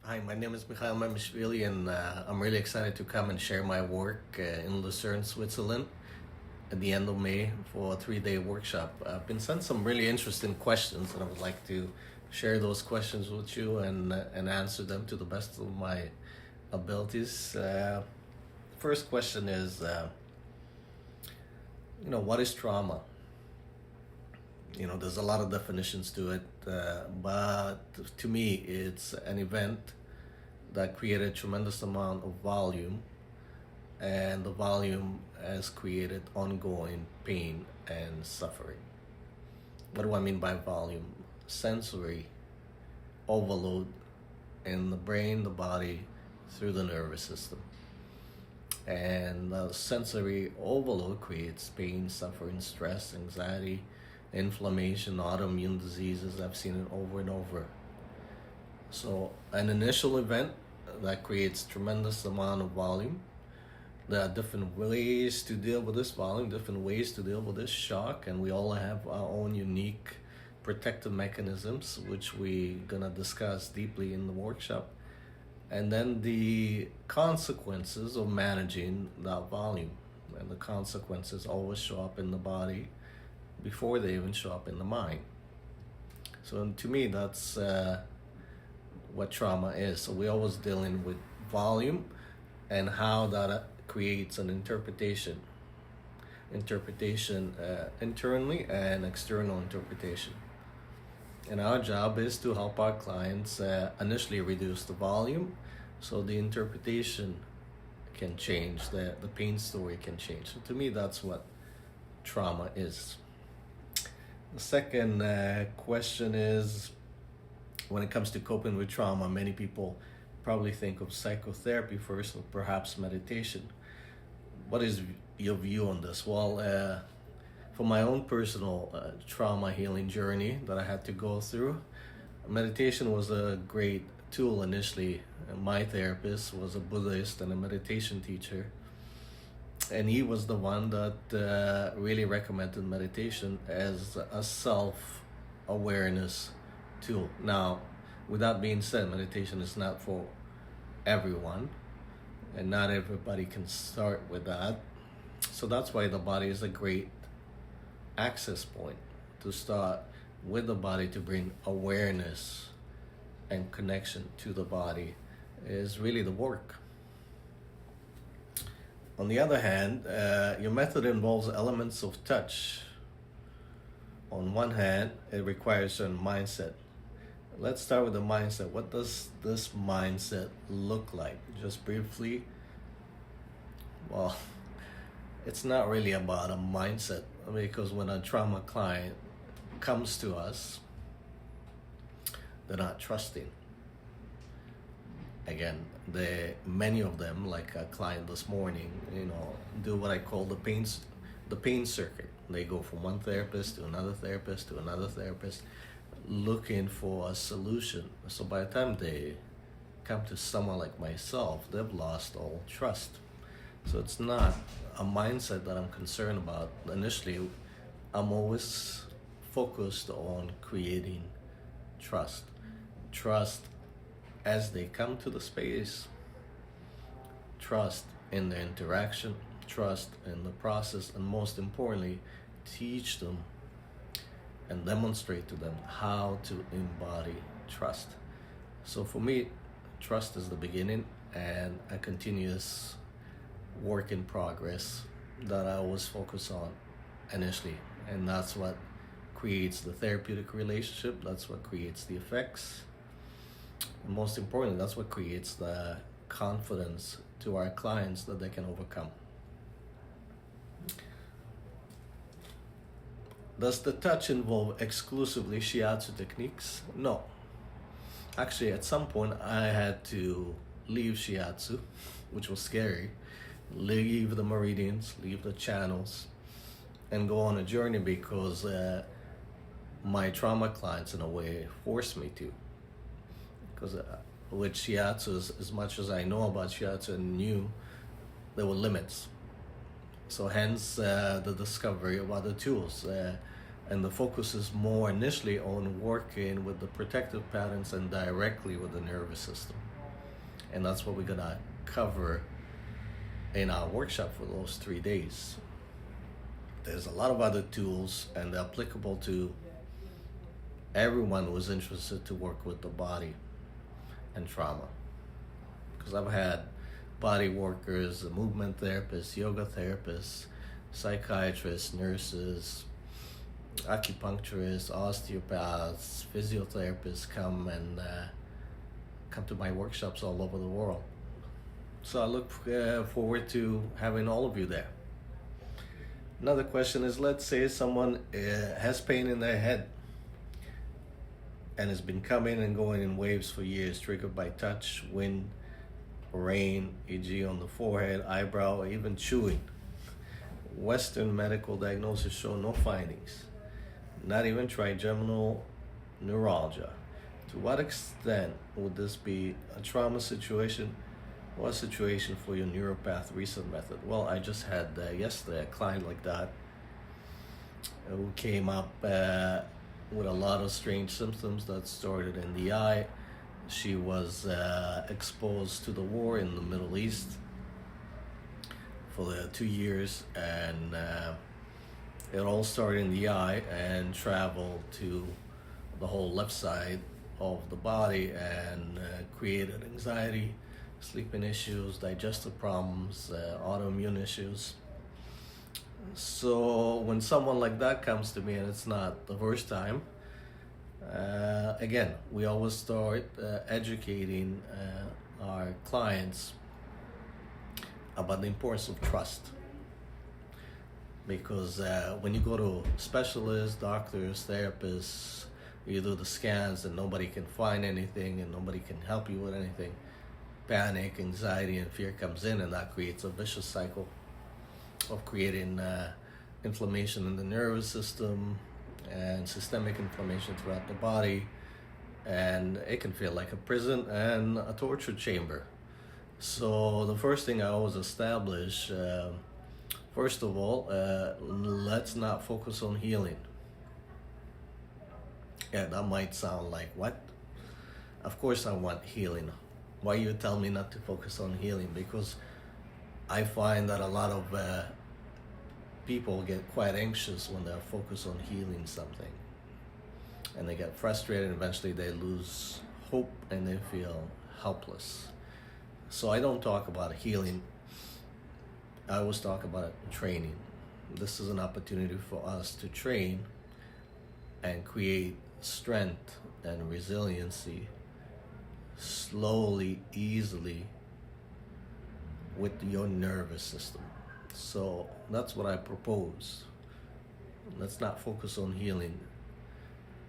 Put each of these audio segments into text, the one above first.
Hi, my name is Mikhail Memishvili, and I'm really excited to come and share my work in Lucerne, Switzerland at the end of May for a 3-day workshop. I've been sent some really interesting questions, and I would like to share those questions with you and answer them to the best of my abilities. First question is, what is trauma? There's a lot of definitions to it, but to me, it's an event that created a tremendous amount of volume, and the volume has created ongoing pain and suffering. What do I mean by volume? Sensory overload in the brain, the body, through the nervous system. And sensory overload creates pain, suffering, stress, anxiety, inflammation, autoimmune diseases. I've seen it over and over. So an initial event that creates tremendous amount of volume. There are different ways to deal with this volume, different ways to deal with this shock, and we all have our own unique protective mechanisms, which we're gonna discuss deeply in the workshop. And then the consequences of managing that volume. And the consequences always show up in the body before they even show up in the mind. So to me, that's what trauma is. So we're always dealing with volume and how that creates an interpretation internally and external interpretation. And our job is to help our clients initially reduce the volume so the interpretation can change, the pain story can change. So to me, that's what trauma is. The second question is, when it comes to coping with trauma, many people probably think of psychotherapy first, or perhaps meditation. What is your view on this? Well, for my own personal trauma healing journey that I had to go through, meditation was a great tool initially. My therapist was a Buddhist and a meditation teacher, and he was the one that really recommended meditation as a self-awareness tool. Now, with that being said, meditation is not for everyone, and not everybody can start with that. So that's why the body is a great access point to start with the body, to bring awareness and connection to the body is really the work. On the other hand, your method involves elements of touch. On one hand, it requires a certain mindset. Let's start with the mindset. What does this mindset look like? Just briefly, well, it's not really about a mindset, because when a trauma client comes to us, they're not trusting. Again, many of them, like a client this morning, do what I call the pain circuit. They go from one therapist to another therapist to another therapist, looking for a solution. So by the time they come to someone like myself, they've lost all trust. So it's not a mindset that I'm concerned about. Initially, I'm always focused on creating trust. Trust as they come to the space, trust in the interaction, trust in the process, and most importantly, teach them and demonstrate to them how to embody trust. So for me, trust is the beginning and a continuous work in progress that I always focus on initially. And that's what creates the therapeutic relationship, that's what creates the effects. And most importantly, that's what creates the confidence to our clients that they can overcome. Does the touch involve exclusively shiatsu techniques? No. Actually, at some point, I had to leave shiatsu, which was scary. Leave the meridians, leave the channels, and go on a journey because my trauma clients, in a way, forced me to. Because with shiatsu, as much as I know about shiatsu and knew, there were limits. So hence the discovery of other tools. And the focus is more initially on working with the protective patterns and directly with the nervous system. And that's what we're gonna cover in our workshop for those 3 days. There's a lot of other tools, and they're applicable to everyone who's interested to work with the body and trauma. Because I've had body workers, movement therapists, yoga therapists, psychiatrists, nurses, acupuncturists, osteopaths, physiotherapists come to my workshops all over the world. So I look forward to having all of you there. Another question is, let's say someone has pain in their head and has been coming and going in waves for years, triggered by touch, wind, rain, e.g. on the forehead, eyebrow, or even chewing. Western medical diagnosis show no findings, not even trigeminal neuralgia. To what extent would this be a trauma situation or a situation for your neuropath reset method? Well, I just had yesterday a client like that who came up with a lot of strange symptoms that started in the eye. She was exposed to the war in the Middle East for 2 years, and it all started in the eye and traveled to the whole left side of the body and created anxiety, sleeping issues, digestive problems, autoimmune issues. So when someone like that comes to me, and it's not the first time, again, we always start educating our clients about the importance of trust. Because when you go to specialists, doctors, therapists, you do the scans and nobody can find anything and nobody can help you with anything, panic, anxiety, and fear comes in, and that creates a vicious cycle of creating inflammation in the nervous system and systemic inflammation throughout the body, and it can feel like a prison and a torture chamber. So the first thing I always establish, first of all, let's not focus on healing. Yeah, that might sound like, what? Of course I want healing. Why you tell me not to focus on healing? Because I find that a lot of people get quite anxious when they're focused on healing something. And they get frustrated, and eventually they lose hope and they feel helpless. So I don't talk about healing. I always talk about training. This is an opportunity for us to train and create strength and resiliency slowly, easily with your nervous system. So that's what I propose. Let's not focus on healing.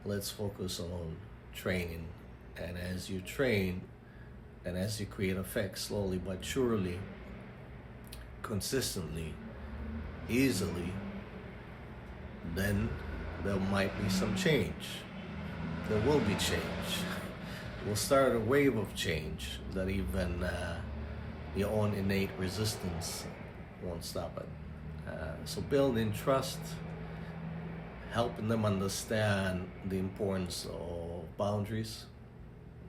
Let's focus on training. And as you train and as you create effects slowly but surely, consistently, easily, then there might be some change. There will be change. We'll start a wave of change that even your own innate resistance won't stop it. So building trust, helping them understand the importance of boundaries.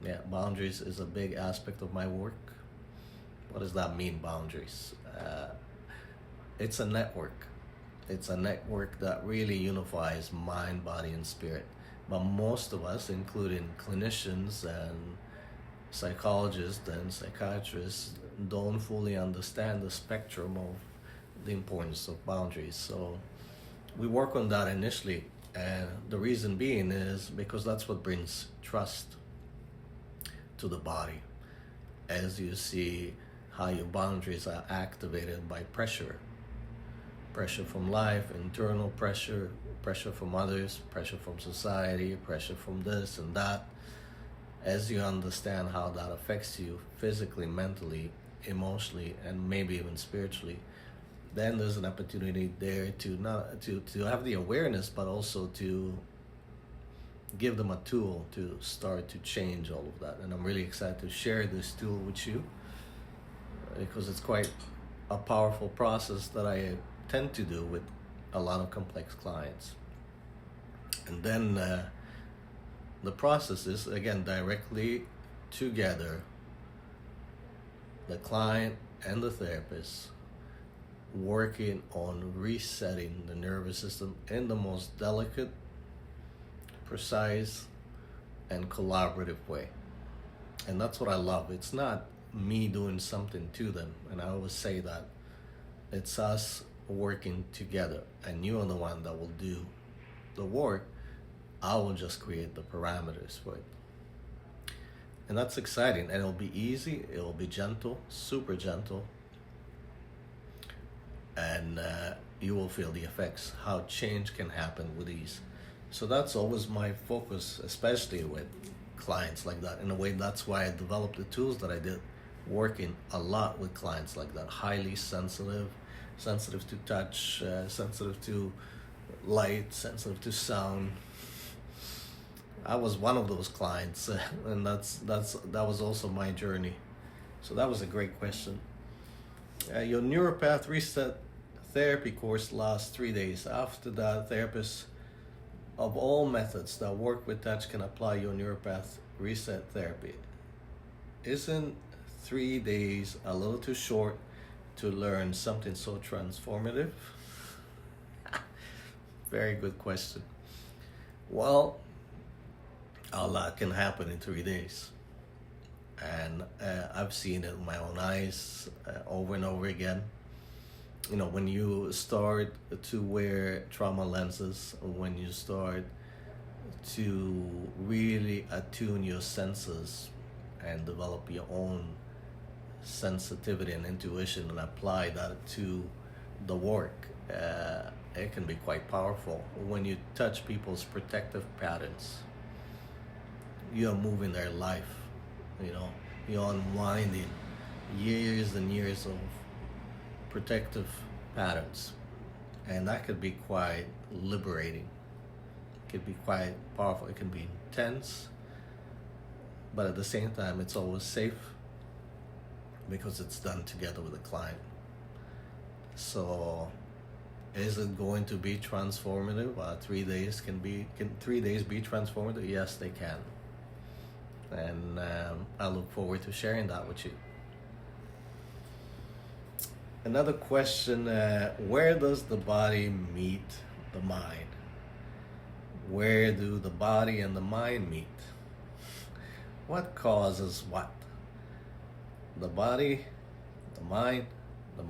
Yeah, boundaries is a big aspect of my work. What does that mean, boundaries? It's a network. It's a network that really unifies mind, body, and spirit. But most of us, including clinicians and psychologists and psychiatrists, don't fully understand the spectrum of the importance of boundaries. So we work on that initially, and the reason being is because that's what brings trust to the body. As you see how your boundaries are activated by pressure from life, internal pressure, pressure from others, pressure from society, pressure from this and that. As you understand how that affects you physically, mentally, emotionally, and maybe even spiritually, then there's an opportunity there to have the awareness, but also to give them a tool to start to change all of that. And I'm really excited to share this tool with you because it's quite a powerful process that I tend to do with a lot of complex clients. And then the process is, again, directly together the client and the therapist working on resetting the nervous system in the most delicate, precise, and collaborative way. And that's what I love. It's not me doing something to them, and I always say that it's us working together, and you are the one that will do the work. I will just create the parameters for it. And that's exciting, and it'll be easy, it'll be gentle, super gentle, and you will feel the effects, how change can happen with ease. So that's always my focus, especially with clients like that. In a way, that's why I developed the tools that I did, working a lot with clients like that, highly sensitive to touch, sensitive to light, sensitive to sound. I was one of those clients, and that was also my journey. So that was a great question. Your Neuropath Reset therapy course lasts 3 days. After that, therapists of all methods that work with touch can apply your Neuropath Reset therapy. Isn't 3 days a little too short to learn something so transformative? Very good question. Well, a lot can happen in 3 days. And I've seen it with my own eyes over and over again. You know, when you start to wear trauma lenses, when you start to really attune your senses and develop your own sensitivity and intuition and apply that to the work, it can be quite powerful. When you touch people's protective patterns, you're moving their life, you know, you're unwinding years and years of protective patterns, and that could be quite liberating. It could be quite powerful. It can be intense, but at the same time, it's always safe because it's done together with the client. So, is it going to be transformative? 3 days can 3 days be transformative? Yes, they can. And I look forward to sharing that with you. Another question, where does the body meet the mind? Where do the body and the mind meet? What causes what? The body, the mind, the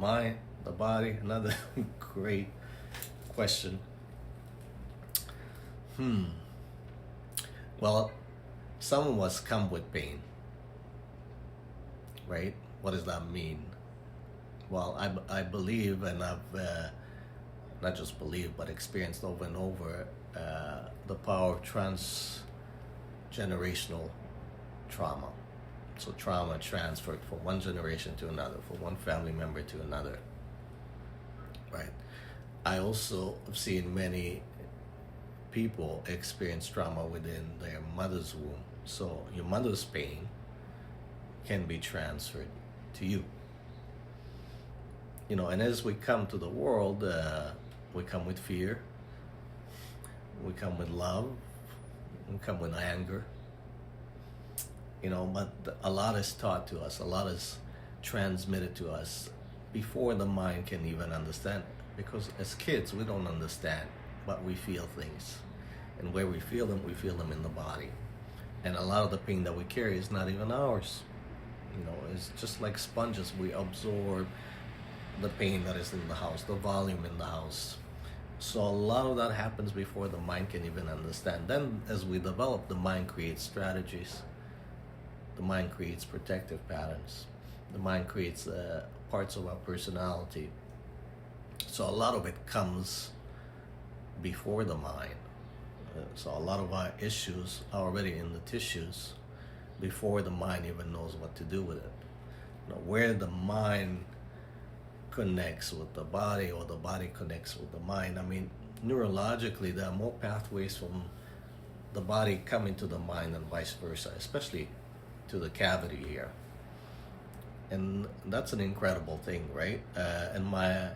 body. Another great question. Well, some of us come with pain, right? What does that mean? Well, I believe, and I've not just believed, but experienced over and over the power of transgenerational trauma. So trauma transferred from one generation to another, from one family member to another, right? I also have seen many people experience trauma within their mother's womb. So your mother's pain can be transferred to you. You know, and as we come to the world, we come with fear, we come with love, we come with anger. You know, but a lot is taught to us, a lot is transmitted to us before the mind can even understand. Because as kids, we don't understand, but we feel things. And where we feel them in the body. And a lot of the pain that we carry is not even ours. You know, it's just like sponges. We absorb the pain that is in the house, the volume in the house. So a lot of that happens before the mind can even understand. Then as we develop, the mind creates strategies. The mind creates protective patterns. The mind creates parts of our personality. So a lot of it comes before the mind. So a lot of our issues are already in the tissues before the mind even knows what to do with it. You know, where the mind connects with the body or the body connects with the mind. I mean, neurologically, there are more pathways from the body coming to the mind and vice versa, especially to the cavity here. And that's an incredible thing, right? And my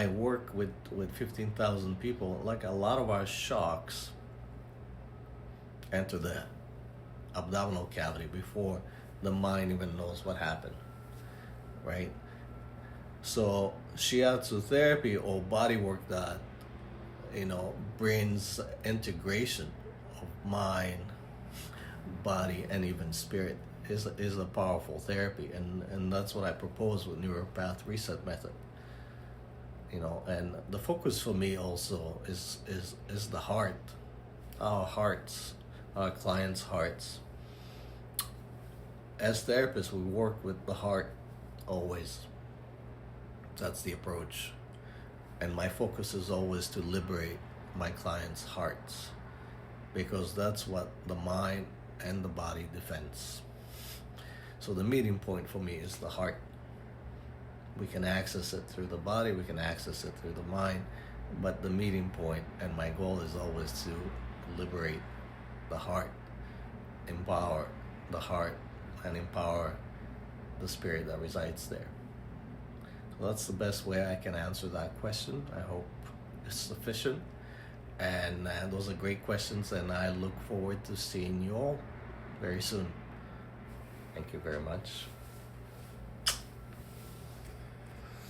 work with 15,000 people, like a lot of our shocks enter the abdominal cavity before the mind even knows what happened. right? So shiatsu therapy or body work that brings integration of mind, body, and even spirit is a powerful therapy, and that's what I propose with neuropath reset method. And the focus for me also is the heart, our hearts, our clients' hearts. As therapists, we work with the heart always. That's the approach. And my focus is always to liberate my clients' hearts, because that's what the mind and the body defends. So the meeting point for me is the heart. We can access it through the body, we can access it through the mind, but the meeting point and my goal is always to liberate the heart, empower the heart, and empower the spirit that resides there. So that's the best way I can answer that question. I hope it's sufficient. And those are great questions, and I look forward to seeing you all very soon. Thank you very much.